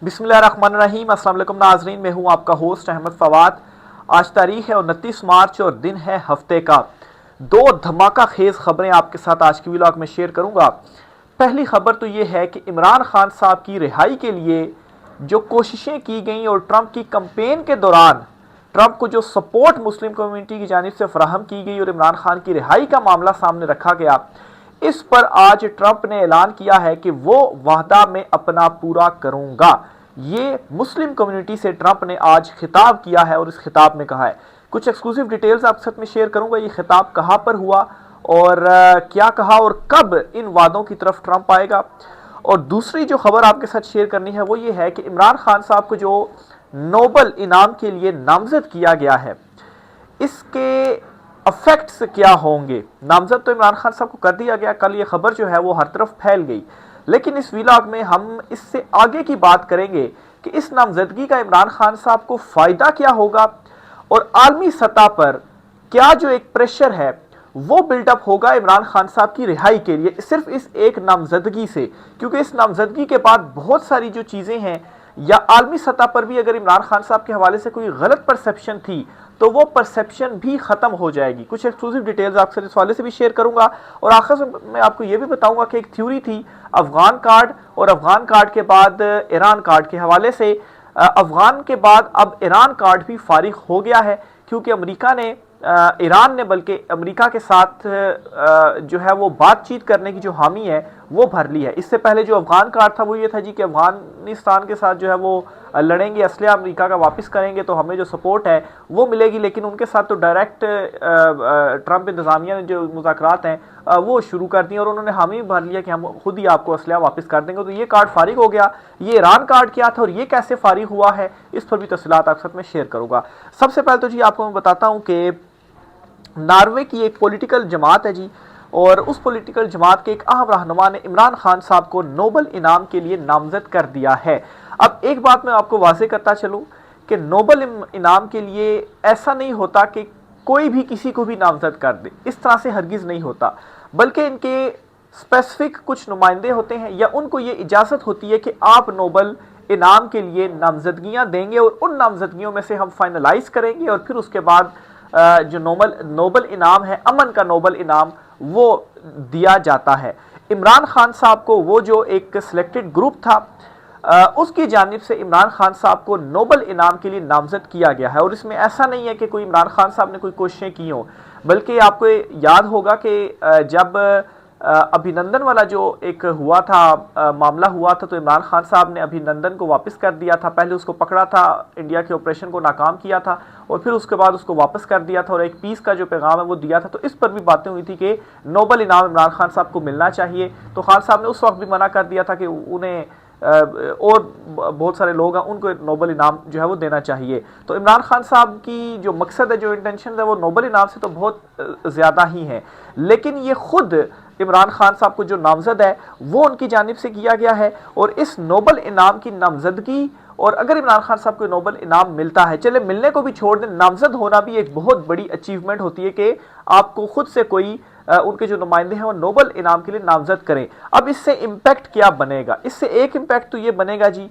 बिस्मिल्लाहिर्रहमानिर्रहीम। अस्सलाम वालेकुम नाजरीन, मैं हूं आपका होस्ट अहमद फवाद। आज तारीख है 29 मार्च और दिन है हफ्ते का। दो धमाका खेज खबरें आपके साथ आज की व्लॉग में शेयर करूंगा। पहली खबर तो ये है कि इमरान खान साहब की रिहाई के लिए जो कोशिशें की गई और ट्रंप की कंपेन के दौरान ट्रंप को जो सपोर्ट मुस्लिम कम्युनिटी की जानिब से फराहम की गई और इमरान खान की रिहाई का मामला सामने रखा गया, इस पर आज ट्रंप ने ऐलान किया है कि वो वादा में अपना पूरा करूंगा। ये मुस्लिम कम्युनिटी से ट्रंप ने आज खिताब किया है और इस खिताब में कहा है। कुछ एक्सक्लूसिव डिटेल्स आपके साथ में शेयर करूंगा। ये खिताब कहां पर हुआ और क्या कहा और कब इन वादों की तरफ ट्रंप आएगा। और दूसरी जो खबर आपके साथ शेयर करनी है वो ये है कि इमरान खान साहब को जो नोबल इनाम के लिए नामजद किया गया है, इसके अफेक्ट्स क्या होंगे। नामजद तो इमरान खान साहब को कर दिया गया, कल ये खबर जो है वो हर तरफ फैल गई, लेकिन इस व्लॉग में हम इससे आगे की बात करेंगे कि इस नामजदगी का इमरान खान साहब को फायदा क्या होगा और आलमी सतह पर क्या जो एक प्रेशर है वो बिल्डअप होगा इमरान खान साहब की रिहाई के लिए सिर्फ इस एक नामजदगी से। क्योंकि इस नामजदगी के बाद बहुत सारी जो चीजें हैं या आलमी सतह पर भी अगर इमरान खान साहब के हवाले से कोई गलत परसेप्शन थी तो वो परसेप्शन भी खत्म हो जाएगी। कुछ एक्सक्लूसिव डिटेल्स आपसे इस वाले से भी शेयर करूंगा और आखिर में मैं आपको ये भी बताऊंगा कि एक थ्योरी थी अफगान कार्ड और अफगान कार्ड के बाद ईरान कार्ड के हवाले से। अफगान के बाद अब ईरान कार्ड भी फारिग हो गया है क्योंकि अमेरिका ने ईरान ने बल्कि अमेरिका के साथ जो है वो बातचीत करने की जो हामी है वो भर ली है। इससे पहले जो अफगान कार्ड था वो ये था जी कि अफगानिस्तान के साथ जो है वो लड़ेंगे, असले अमेरिका का वापस करेंगे तो हमें जो सपोर्ट है वो मिलेगी, लेकिन उनके साथ तो डायरेक्ट ट्रंप इंतजामिया ने जो मुज़ाकरात हैं वो शुरू कर दिए और उन्होंने हामी भर लिया कि हम खुद ही आपको असला वापस कर देंगे। तो ये कार्ड फारिग हो गया। ये ईरान कार्ड क्या था और ये कैसे फारिग हुआ है इस पर भी तफसीलात आपके साथ में शेयर करूंगा। सबसे पहले तो जी आपको मैं बताता हूँ कि नॉर्वे की एक पॉलिटिकल जमात है जी, और उस पॉलिटिकल जमात के एक अहम रहनुमा ने इमरान खान साहब को नोबल इनाम के लिए नामजद कर दिया है। अब एक बात मैं आपको वाज़ेह करता चलूं कि नोबल इनाम के लिए ऐसा नहीं होता कि कोई भी किसी को भी नामजद कर दे, इस तरह से हरगिज़ नहीं होता, बल्कि इनके स्पेसिफिक कुछ नुमाइंदे होते हैं या उनको ये इजाज़त होती है कि आप नोबल इनाम के लिए नामजदगियाँ देंगे और उन नामजदगियों में से हम फाइनलाइज करेंगे और फिर उसके बाद जो नोबल इनाम है, अमन का नोबल इनाम, वो दिया जाता है। इमरान खान साहब को वो जो एक सिलेक्टेड ग्रुप था उसकी जानिब से इमरान खान साहब को नोबल इनाम के लिए नामजद किया गया है। और इसमें ऐसा नहीं है कि कोई इमरान खान साहब ने कोई कोशिशें की हों, बल्कि आपको याद होगा कि जब अभिनंदन वाला जो एक हुआ था मामला हुआ था तो इमरान खान साहब ने अभिनंदन को वापस कर दिया था। पहले उसको पकड़ा था, इंडिया के ऑपरेशन को नाकाम किया था और फिर उसके बाद उसको वापस कर दिया था और एक पीस का जो पैगाम है वो दिया था। तो इस पर भी बातें हुई थी कि नोबल इनाम इमरान खान साहब को मिलना चाहिए। तो खान साहब ने उस वक्त भी मना कर दिया था कि उन्हें और बहुत सारे लोग हैं उनको नोबल इनाम जो है वो देना चाहिए। तो इमरान खान साहब की जो मकसद है, जो इंटेंशन है, वो नोबल इनाम से तो बहुत ज़्यादा ही है, लेकिन ये खुद इमरान खान साहब को जो नामजद है वो उनकी जानिब से किया गया है। और इस नोबल इनाम की नामजदगी, और अगर इमरान खान साहब को नोबल इनाम मिलता है, चले मिलने को भी छोड़ दें, नामजद होना भी एक बहुत बड़ी अचीवमेंट होती है कि आपको खुद से कोई उनके जो नुमाइंदे हैं वो नोबल इनाम के लिए नामजद करें। अब इससे इम्पैक्ट क्या बनेगा? इससे एक इम्पैक्ट तो ये बनेगा जी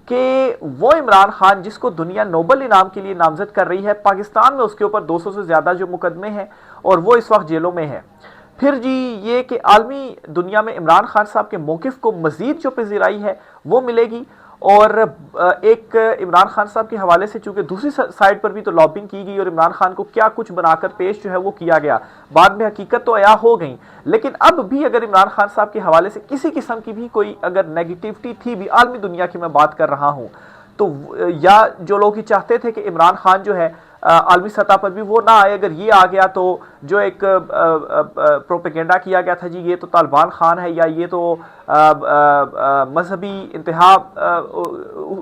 कि वो इमरान खान जिसको दुनिया नोबल इनाम के लिए नामजद कर रही है, पाकिस्तान में उसके ऊपर 200 से ज़्यादा जो मुकदमे हैं और वो इस वक्त जेलों में है। फिर जी ये कि आलमी दुनिया में इमरान खान साहब के मौक़िफ़ को मज़ीद जो पजीराई है वो मिलेगी। और एक इमरान खान साहब के हवाले से चूंकि दूसरी साइड पर भी तो लॉबिंग की गई और इमरान खान को क्या कुछ बनाकर पेश जो है वो किया गया, बाद में हकीकत तो आया हो गई, लेकिन अब भी अगर इमरान खान साहब के हवाले से किसी किस्म की भी कोई अगर नेगेटिविटी थी भी, आलमी दुनिया की मैं बात कर रहा हूँ, तो या जो लोग ही चाहते थे कि इमरान खान जो है आलमी सतह पर भी वो ना आए, अगर ये आ गया तो जो एक प्रोपेगेंडा किया गया था जी ये तो तालिबान खान है या ये तो मजहबी इंतहा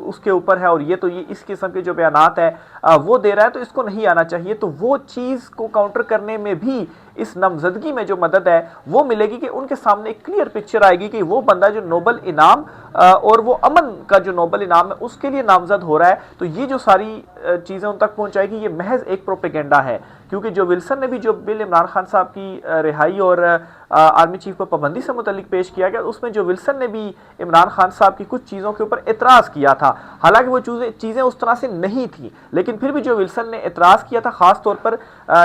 उसके ऊपर है और ये तो ये इस किस्म के जो बयानात है वो दे रहा है, तो इसको नहीं आना चाहिए। तो वो चीज़ को काउंटर करने में भी इस नामजदगी में जो मदद है वो मिलेगी कि उनके सामने एक क्लियर पिक्चर आएगी कि वो बंदा जो नोबल इनाम और वो अमन का जो नोबल इनाम है उसके लिए नामजद हो रहा है। तो ये जो सारी चीज़ें उन तक पहुंचाएगी ये महज एक प्रोपेगेंडा है, क्योंकि जो विल्सन ने भी जो बिल इमरान खान साहब की रिहाई और आर्मी चीफ पर पाबंदी से मुतल्लिक पेश किया गया, उसमें जो विल्सन ने भी इमरान खान साहब की कुछ चीज़ों के ऊपर एतराज़ किया था। हालांकि वो चीज़ें उस तरह से नहीं थी, लेकिन फिर भी जो विल्सन ने एतराज़ किया था, ख़ास तौर पर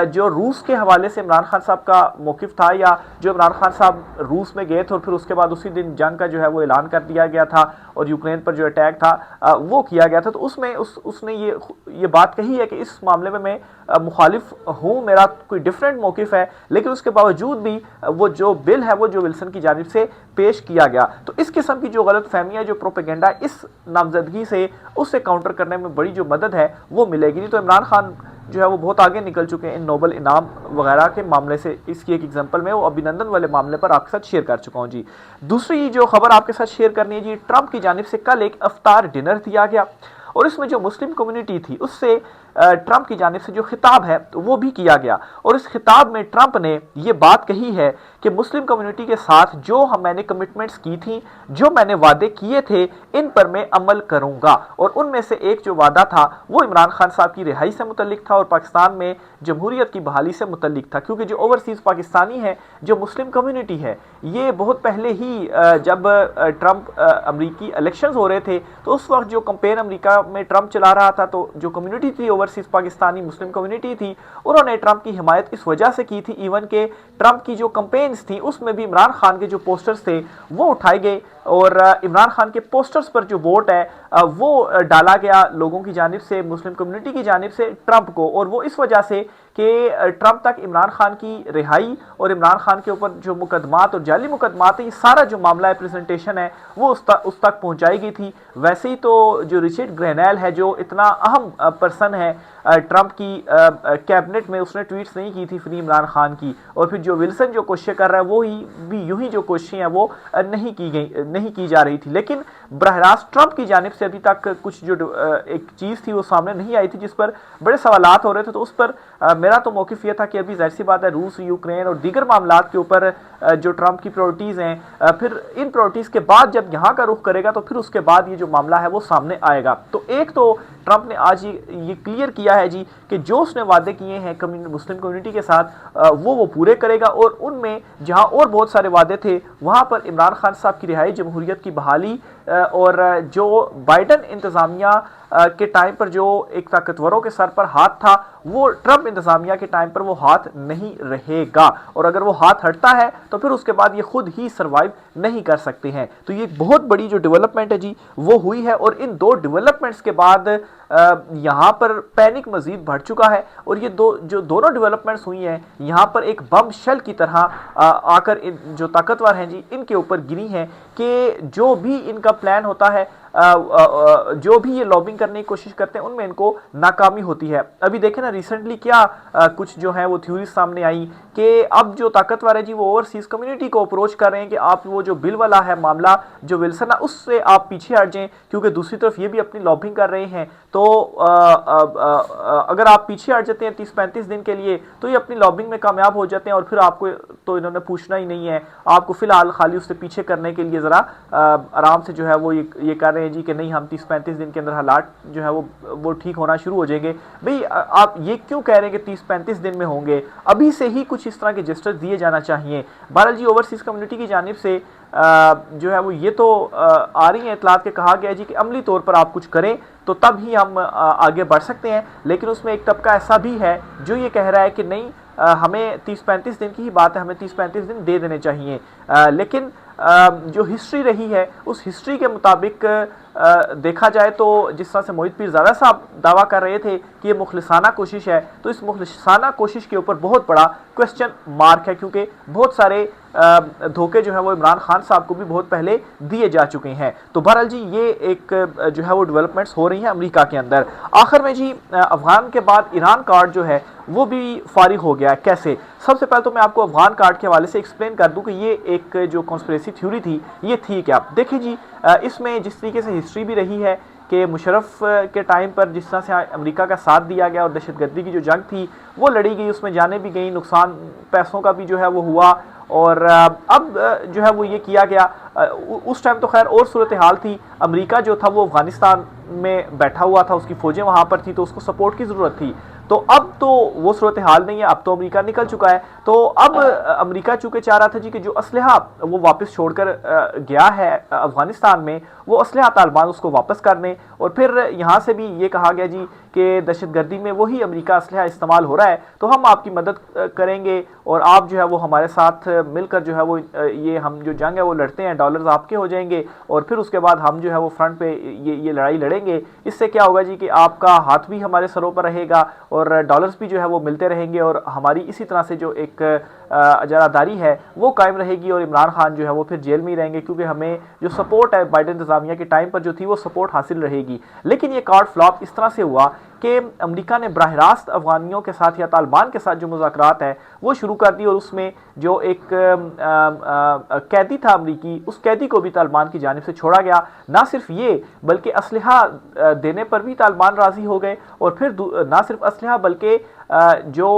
जो रूस के हवाले से इमरान खान साहब का मौक़िफ़ था, या जो इमरान खान साहब रूस में गए थे और फिर उसके बाद उसी दिन जंग का जो है वो ऐलान कर दिया गया था और यूक्रेन पर जो अटैक था वो किया गया था, तो उसमें उसने ये बात कही है कि इस मामले में मैं मुखालिफ हूँ, मेरा कोई डिफरेंट मौक़िफ़ है, लेकिन उसके बावजूद भी वो जो बिल है वो जो विल्सन की जानिब से पेश किया गया। तो इस किस्म की जो गलत फहमियाँ, जो प्रोपेगेंडा इस नामजदगी से उससे काउंटर करने में बड़ी जो मदद है वो मिलेगी। नहीं तो इमरान खान जो है वो बहुत आगे निकल चुके हैं इन नोबल इनाम वगैरह के मामले से। इसकी एक एग्जांपल में वो अभिनंदन वाले मामले पर आपके साथ शेयर कर चुका हूं जी। दूसरी जो खबर आपके साथ शेयर करनी है जी, ट्रंप की जानिब से कल एक इफ्तार डिनर दिया गया और इसमें जो मुस्लिम कम्युनिटी थी उससे ट्रंप की जानिब से जो खिताब है वो भी किया गया और इस खिताब में ट्रंप ने ये बात कही है कि मुस्लिम कम्युनिटी के साथ जो मैंने कमिटमेंट्स की थी, जो मैंने वादे किए थे, इन पर मैं अमल करूंगा। और उनमें से एक जो वादा था वो इमरान खान साहब की रिहाई से मुतल्लिक था और पाकिस्तान में जमहूरियत की बहाली से मुतल्लिक था, क्योंकि जो ओवरसीज़ पाकिस्तानी है, जो मुस्लिम कम्युनिटी है, ये बहुत पहले ही जब ट्रंप अमरीकी इलेक्शंस हो रहे थे तो उस वक्त जो कंपेन अमरीका में ट्रंप चला रहा था, तो जो कम्युनिटी थी ओवरसीज़ पाकिस्तानी मुस्लिम कम्युनिटी थी, उन्होंने ट्रंप की हिमायत इस वजह से की थी, इवन के ट्रंप की जो कंपेन्स थी उसमें भी इमरान खान के जो पोस्टर्स थे वो उठाए गए और इमरान खान के पोस्टर्स पर जो वोट है वो डाला गया लोगों की जानिब से, मुस्लिम कम्युनिटी की जानिब से ट्रंप को। और वो इस वजह से कि ट्रंप तक इमरान खान की रिहाई और इमरान खान के ऊपर जो मुकदमात और जाली मुकदमात है, ये सारा जो मामला है, प्रेजेंटेशन है, वो उस तक पहुंचाई गई थी। वैसे ही तो जो रिचर्ड ग्रेनेल है, जो इतना अहम पर्सन है ट्रंप की कैबिनेट में, उसने ट्वीट्स नहीं की थी फ्री इमरान खान की। और फिर जो विल्सन जो कोशिशें कर रहा है वो ही भी यूं ही जो कोशिशें हैं वो नहीं की जा रही थी। लेकिन बरह रास्त ट्रंप की जानिब से अभी तक कुछ जो एक चीज़ थी वो सामने नहीं आई थी जिस पर बड़े सवालात हो रहे थे। तो उस पर मेरा तो मौक़िफ़ ये था कि अभी ज़ाहिर सी बात है रूस, यूक्रेन और दीगर मामलात के ऊपर जो ट्रंप की प्रायोरिटीज़ हैं, फिर इन प्रायोरिटीज़ के बाद जब यहाँ का रुख करेगा तो फिर उसके बाद ये जो मामला है वो सामने आएगा। तो एक तो ट्रंप ने आज ये क्लियर किया है जी कि जो उसने वादे किए हैं मुस्लिम कम्युनिटी के साथ वो पूरे करेगा और उनमें जहाँ और बहुत सारे वादे थे वहाँ पर इमरान खान साहब की रिहाई, जमहूरियत की बहाली और जो बाइडन इंतज़ामिया के टाइम पर जो एक ताकतवरों के सर पर हाथ था, वो ट्रंप इंतज़ामिया के टाइम पर वो हाथ नहीं रहेगा। और अगर वो हाथ हटता है तो फिर उसके बाद ये खुद ही सर्वाइव नहीं कर सकते हैं। तो ये बहुत बड़ी जो डेवलपमेंट है जी वो हुई है और इन दो डेवलपमेंट्स के बाद यहाँ पर पैनिक मजीद बढ़ चुका है। और ये दोनों डेवलपमेंट्स हुई हैं, यहाँ पर एक बम शेल की तरह आकर जो ताकतवर हैं जी इनके ऊपर गिरी हैं कि जो भी इनका प्लान होता है, जो भी ये लॉबिंग करने की कोशिश करते हैं, उनमें इनको नाकामी होती है। अभी देखें ना, रिसेंटली क्या कुछ जो है वो थ्योरी सामने आई कि अब जो ताकतवर है जी वो ओवरसीज़ कम्युनिटी को अप्रोच कर रहे हैं कि आप वो जो बिल वाला है मामला, जो विल्सन है, उससे आप पीछे हट जाएं, क्योंकि दूसरी तरफ ये भी अपनी लॉबिंग कर रहे हैं। तो अगर आप पीछे हट जाते हैं 30-35 दिन के लिए तो ये अपनी लॉबिंग में कामयाब हो जाते हैं और फिर आपको तो इन्होंने पूछना ही नहीं है, आपको फिलहाल खाली उससे पीछे करने के लिए ज़रा आराम से जो है वो ये कर रहे हैं जी कि नहीं, हम 30-35 दिन के अंदर हालात जो है वो ठीक होना शुरू हो जाएंगे। भाई आप ये क्यों कह रहे हैं कि 30-35 दिन में होंगे? अभी से ही कुछ इस तरह के जेस्चर्स दिए जाना चाहिए। बहरहाल जी ओवरसीज़ कम्युनिटी की जानिब से जो है वो ये तो आ रही है इतलात के, कहा गया जी कि अमली तौर पर आप कुछ करें तो तब ही हम आगे बढ़ सकते हैं। लेकिन उसमें एक तबका ऐसा भी है जो ये कह रहा है कि नहीं, हमें 30-35 दिन की ही बात है, हमें 30-35 दिन दे देने चाहिए। लेकिन जो हिस्ट्री रही है उस हिस्ट्री के मुताबिक देखा जाए तो जिस तरह से मोहित पीरजादा साहब दावा कर रहे थे कि ये मुखलिसाना कोशिश है, तो इस मुखलिसाना कोशिश के ऊपर बहुत बड़ा क्वेश्चन मार्क है, क्योंकि बहुत सारे धोखे जो है वो इमरान खान साहब को भी बहुत पहले दिए जा चुके हैं। तो बहरहाल जी ये एक जो है वो डेवलपमेंट्स हो रही हैं अमेरिका के अंदर। आखिर में जी अफगान के बाद ईरान कार्ड जो है वो भी फारिग हो गया है। कैसे? सबसे पहले तो मैं आपको अफगान कार्ड के हवाले से एक्सप्लेन कर दूं कि ये एक जो कॉन्स्पिरेसी थ्योरी थी ये थी क्या। देखिए जी, इसमें जिस तरीके से हिस्ट्री भी रही है कि मुशर्रफ के टाइम पर जिस तरह से अमेरिका का साथ दिया गया और दहशतगर्दी की जो जंग थी वो लड़ी गई, उसमें जाने भी गई, नुकसान पैसों का भी जो है वो हुआ। और अब जो है वो ये किया गया, उस टाइम तो खैर और सूरत हाल थी, अमेरिका जो था वो अफगानिस्तान में बैठा हुआ था, उसकी फ़ौजें वहाँ पर थी तो उसको सपोर्ट की ज़रूरत थी। तो अब तो वो सूरत हाल नहीं है, अब तो अमेरिका निकल चुका है। तो अब अमेरिका चूंकि चाह रहा था जी कि जो असलहा वो वापस छोड़कर गया है अफगानिस्तान में, वो असलहा तालिबान उसको वापस करने, और फिर यहाँ से भी ये कहा गया जी कि दहशतगर्दी में वही अमेरिका असलहा इस्तेमाल हो रहा है, तो हम आपकी मदद करेंगे और आप जो है वो हमारे साथ मिलकर जो है वो ये हम जो जंग है वो लड़ते हैं, डॉलर्स आपके हो जाएंगे और फिर उसके बाद हम जो है वो फ्रंट पे ये लड़ाई लड़ेंगे। इससे क्या होगा जी कि आपका हाथ भी हमारे सरों पर रहेगा और डॉलर्स भी जो है वो मिलते रहेंगे और हमारी इसी तरह से जो एक अजारादारी है वो कायम रहेगी और इमरान खान जो है वो फिर जेल में ही रहेंगे, क्योंकि हमें जो सपोर्ट है बाइडेन इंतजामिया के टाइम पर जो थी वो सपोर्ट हासिल रहेगी। लेकिन ये कार्ड फ्लॉप इस तरह से हुआ कि अमेरिका ने बराह रास्त अफगानियों के साथ या तालिबान के साथ जो मुज़ाकरात है वो शुरू कर दी, और उसमें जो एक कैदी था अमरीकी, उस कैदी को भी तालिबान की जानिब से छोड़ा गया। ना सिर्फ ये बल्कि असलहा देने पर भी तालिबान राज़ी हो गए, और फिर ना सिर्फ असलहा बल्कि जो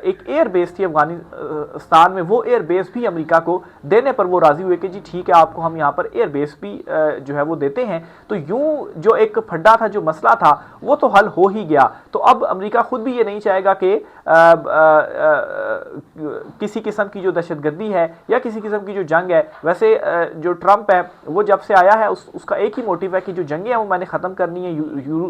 एक एयर बेस थी अफगानिस्तान में, वो एयर बेस भी अमेरिका को देने पर वो राज़ी हुए कि जी ठीक है, आपको हम यहाँ पर एयर बेस भी जो है वो देते हैं। तो यूं जो एक फड्डा था, जो मसला था, वो तो हल हो ही गया। तो अब अमेरिका खुद भी ये नहीं चाहेगा कि किसी किस्म की जो दहशतगर्दी है या किसी किस्म की जो जंग है, वैसे जो ट्रंप है वो जब से आया है उसका एक ही मोटिव है कि जो जंगें हैं वो मैंने ख़त्म करनी है।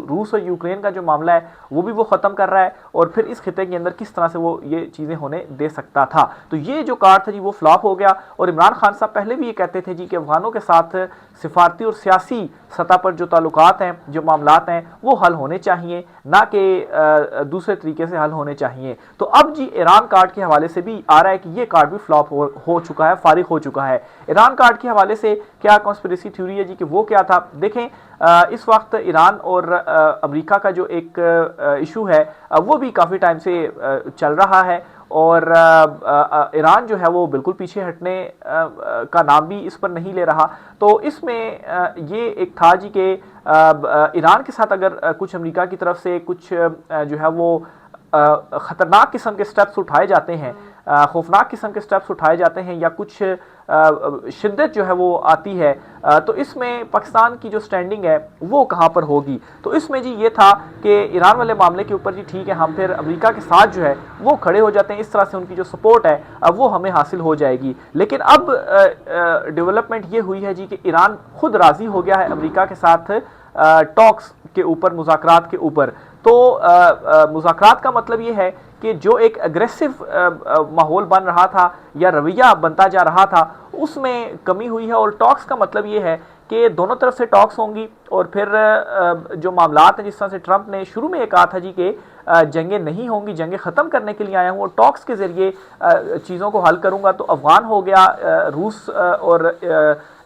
रूस और यूक्रेन का जो मामला है वो भी वो ख़त्म कर रहा है, और फिर इस खिते के अंदर किस तरह से वो ये चीज़ें होने दे सकता था। तो ये जो कार्ड था जी वो फ्लॉप हो गया, और इमरान खान साहब पहले भी ये कहते थे जी कि अफगानों के साथ सिफारती और सियासी सतह पर जो ताल्लुकात हैं, जो मामलात हैं, वो हल होने चाहिए, ना कि दूसरे तरीके से हल होने चाहिए। तो अब जी ईरान कार्ड के हवाले से भी आ रहा है कि ये कार्ड भी फ्लॉप हो चुका है, फारिग हो चुका है। ईरान कार्ड के हवाले से क्या कॉन्स्पिरेसी थ्योरी है जी कि वो क्या था? देखें, इस वक्त ईरान और अमेरिका का जो एक इशू है वो भी काफ़ी टाइम से चल रहा है, और ईरान जो है वो बिल्कुल पीछे हटने का नाम भी इस पर नहीं ले रहा। तो इसमें ये एक था जी कि ईरान के साथ अगर कुछ अमेरिका की तरफ से कुछ जो है वो ख़तरनाक किस्म के स्टेप्स उठाए जाते हैं, खौफनाक किस्म के स्टेप्स उठाए जाते हैं, या कुछ शिद्दत जो है वो आती है, तो इसमें पाकिस्तान की जो स्टैंडिंग है वो कहाँ पर होगी? तो इसमें जी ये था कि ईरान वाले मामले के ऊपर जी ठीक है, हम फिर अमेरिका के साथ जो है वो खड़े हो जाते हैं, इस तरह से उनकी जो सपोर्ट है अब वो हमें हासिल हो जाएगी। लेकिन अब डेवलपमेंट ये हुई है जी कि ईरान खुद राज़ी हो गया है अमेरिका के साथ टॉक्स के ऊपर, मुज़ाकरात के ऊपर। तो मुज़ाकरात का मतलब ये है कि जो एक अग्रेसिव माहौल बन रहा था या रवैया बनता जा रहा था, उसमें कमी हुई है। और टॉक्स का मतलब ये है कि दोनों तरफ से टॉक्स होंगी, और फिर जो मामलात हैं, जिस तरह से ट्रंप ने शुरू में कहा था जी कि जंगें नहीं होंगी, जंगें ख़त्म करने के लिए आया हूँ और टॉक्स के ज़रिए चीज़ों को हल करूँगा। तो अफ़गान हो गया, रूस और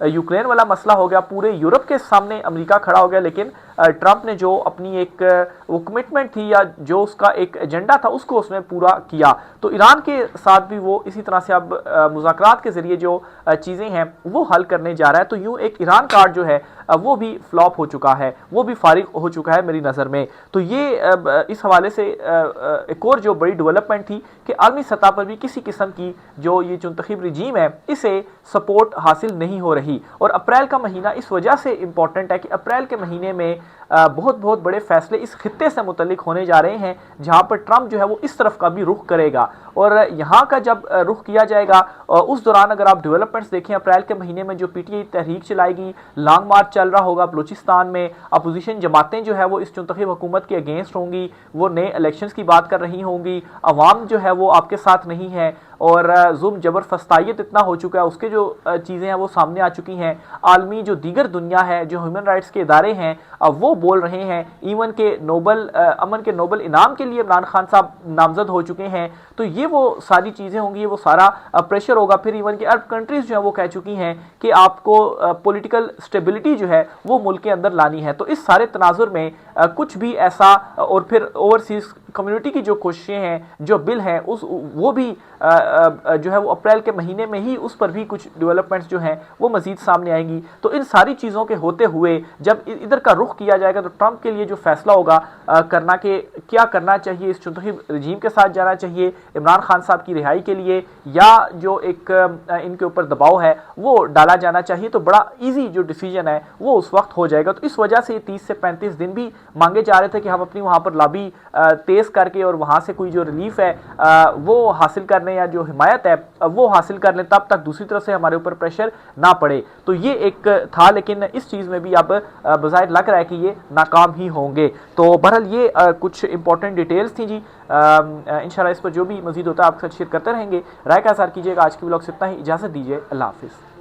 यूक्रेन वाला मसला हो गया, पूरे यूरोप के सामने अमेरिका खड़ा हो गया। लेकिन ट्रंप ने जो अपनी एक वो कमिटमेंट थी या जो उसका एक एजेंडा था उसको उसने पूरा किया। तो ईरान के साथ भी वो इसी तरह से अब मुज़ाकरात के ज़रिए जो चीज़ें हैं वो हल करने जा रहा है। तो यूँ एक ईरान कार्ड जो है वो भी फ्लॉप हो चुका है, वो भी फारिग हो चुका है मेरी नज़र में। तो ये इस हवाले से एक और जो बड़ी डेवलपमेंट थी कि आलमी सतह पर भी किसी किस्म की जो ये मुंतखब रजीम है इसे सपोर्ट हासिल नहीं हो रही। और अप्रैल का महीना इस वजह से इम्पॉर्टेंट है कि अप्रैल के महीने में बहुत बहुत बड़े फैसले इस खित्ते से मुतल्लिक होने जा रहे हैं, जहाँ पर ट्रंप जो है वो इस तरफ का भी रुख करेगा। और यहाँ का जब रुख किया जाएगा उस दौरान अगर आप डेवलपमेंट्स देखें, अप्रैल के महीने में जो पीटीआई तहरीक चलाएगी, लॉन्ग मार्च चल रहा होगा बलूचिस्तान में, अपोजिशन जमातें जो है वो इस मुंतखब हुकूमत के अगेंस्ट होंगी, वो नए इलेक्शंस की बात कर रही होंगी, अवाम जो है वो आपके साथ नहीं है, और जुल्म जबर फस्तायत इतना हो चुका है, उसके जो चीज़ें हैं वो सामने आ चुकी हैं। आलमी जो दीगर दुनिया है, जो ह्यूमन राइट्स के इदारे हैं, अब वो बोल रहे हैं, इवन के अमन के नोबल इनाम के लिए इमरान खान साहब नामजद हो चुके हैं। तो ये वो सारी चीज़ें होंगी, वो सारा प्रेशर होगा। फिर इवन के अरब कंट्रीज़ जो है वो कह चुकी हैं कि आपको पॉलिटिकल स्टेबिलिटी जो है वो मुल्क के अंदर लानी है। तो इस सारे तनाजुर में कुछ भी ऐसा, और फिर ओवरसीज कम्युनिटी की जो कोशिशें हैं, जो बिल हैं, वो भी जो है वो अप्रैल के महीने में ही उस पर भी कुछ डेवलपमेंट्स जो हैं वो मजीद सामने आएंगी। तो इन सारी चीज़ों के होते हुए जब इधर का रुख किया जाएगा तो ट्रंप के लिए जो फैसला होगा करना कि क्या करना चाहिए, इस मुंतखब रजीम के साथ जाना चाहिए इमरान खान साहब की रिहाई के लिए, या जो एक इनके ऊपर दबाव है वो डाला जाना चाहिए, तो बड़ा ईजी जो डिसीजन है वो उस वक्त हो जाएगा। तो इस वजह से 30 से 35 दिन भी मांगे जा रहे थे कि हम अपनी वहाँ पर लॉबी तेज़ फेस करके और वहाँ से कोई जो रिलीफ है वो हासिल कर लें या जो हिमायत है वो हासिल कर लें, तब तक दूसरी तरफ से हमारे ऊपर प्रेशर ना पड़े। तो ये एक था, लेकिन इस चीज़ में भी अब बज़ाहिर लग रहा है कि ये नाकाम ही होंगे। तो बहरहाल ये कुछ इंपॉर्टेंट डिटेल्स थी जी। इंशाल्लाह इस पर जो भी मजीद होता है आपके साथ शेयर करते रहेंगे। राय का इज़हार कीजिएगा। आज की व्लॉग से इतना ही, इजाज़त दीजिए, अल्लाह हाफिज़।